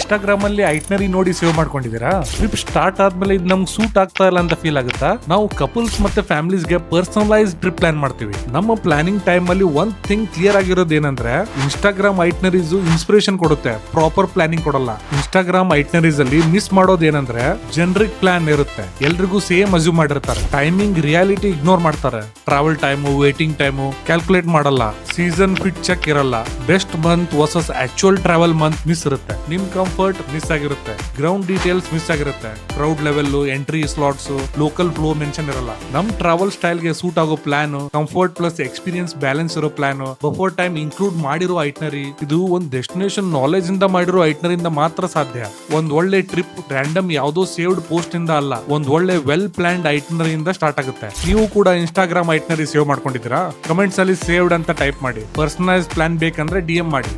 Instagram ಅಲ್ಲಿ ಐಟ್ನರಿ ನೋಡಿ save ಮಾಡ್ಕೊಂಡಿದ್ದೀರಾ? ಟ್ರಿಪ್ ಸ್ಟಾರ್ಟ್ ಆದ್ಮೇಲೆ ಇದು ನಮ್ಗೆ ಸೂಟ್ ಆಗ್ತಾ ಇಲ್ಲ ಅಂತ ಫೀಲ್ ಆಗುತ್ತಾ? ನಾವು ಕಪಲ್ಸ್ ಮತ್ತೆ ಫ್ಯಾಮಿಲೀಸ್ ಗೆ ಪರ್ಸನಲೈಸ್ ಟ್ರಿಪ್ ಪ್ಲಾನ್ ಮಾಡ್ತೀವಿ. ನಮ್ಮ ಪ್ಲಾನಿಂಗ್ ಟೈಮ್ ಅಲ್ಲಿ ಒಂದ್ ಥಿಂಗ್ ಕ್ಲಿಯರ್ ಆಗಿರೋದು ಏನಂದ್ರೆ, ಇನ್ಸ್ಟಾಗ್ರಾಮ್ ಐಟ್ನರೀಸ್ ಇನ್ಸ್ಪಿರೇಷನ್ ಕೊಡುತ್ತೆ, ಪ್ರಾಪರ್ ಪ್ಲಾನಿಂಗ್ ಕೊಡಲ್ಲ. ಇನ್ಸ್ಟಾಗ್ರಾಮ್ ಐಟ್ನರೀಸ್ ಅಲ್ಲಿ ಮಿಸ್ ಮಾಡೋದು ಏನಂದ್ರೆ, ಜನರಿಕ್ ಪ್ಲಾನ್ ಇರುತ್ತೆ, ಎಲ್ರಿಗೂ ಸೇಮ್ ಅಸ್ಯೂಮ್ ಮಾಡಿರ್ತಾರೆ, ಟೈಮಿಂಗ್ ರಿಯಾಲಿಟಿ ಇಗ್ನೋರ್ ಮಾಡ್ತಾರೆ, travel time waiting time calculate ಮಾಡಲ್ಲ, ಸೀಸನ್ ಫಿಟ್ ಚೆಕ್ ಇರಲ್ಲ, best month versus actual travel month miss ಇರುತ್ತೆ, ನಿಮ್ ಕಂಫರ್ಟ್ ಮಿಸ್ ಆಗಿರುತ್ತೆ, ಗ್ರೌಂಡ್ ಡೀಟೇಲ್ಸ್ ಮಿಸ್ ಆಗಿರುತ್ತೆ, crowd level, entry slots, local flow mention ಇರಲ್ಲ. ನಮ್ ಟ್ರಾವೆಲ್ ಸ್ಟೈಲ್ ಗೆ ಸೂಟ್ ಆಗೋ plan, comfort plus experience balance ಇರೋ ಪ್ಲಾನ್, ಬಫರ್ ಟೈಮ್ ಇನ್ಕ್ಲೂಡ್ ಮಾಡಿರೋ ಐಟ್ನರಿ, ಇದು ಒಂದ್ ಡೆಸ್ಟಿನೇಷನ್ ನಾಲೆಜ್ ಇಂದ ಮಾಡಿರೋ ಐಟ್ನರಿ ಇಂದ ಮಾತ್ರ ಸಾಧ್ಯ. ಒಂದ್ ಒಳ್ಳೆ ಟ್ರಿಪ್ ರ್ಯಾಂಡಮ್ ಯಾವ್ದೋ ಸೇವ್ಡ್ ಪೋಸ್ಟ್ ಇಂದ ಅಲ್ಲ, ಒಂದ್ ಒಳ್ಳೆ ವೆಲ್ ಪ್ಲಾನ್ಡ್ ಐಟ್ನರಿ ಇಂದ ಸ್ಟಾರ್ಟ್ ಆಗುತ್ತೆ. ನೀವು ಕೂಡ ಇನ್ಸ್ಟಾಗ್ರಾಮ್ ಐಟ್ನರಿ ಸೇವ್ ಮಾಡ್ಕೊಂಡಿದ್ದೀರಾ? ಕಮೆಂಟ್ಸ್ ಅಲ್ಲಿ ಸೇವ್ಡ್ ಅಂತ ಟೈಪ್ ಮಾಡಿ. ಪರ್ಸನಲೈಸ್ ಪ್ಲಾನ್ ಬೇಕಂದ್ರೆ DM ಮಾಡಿ.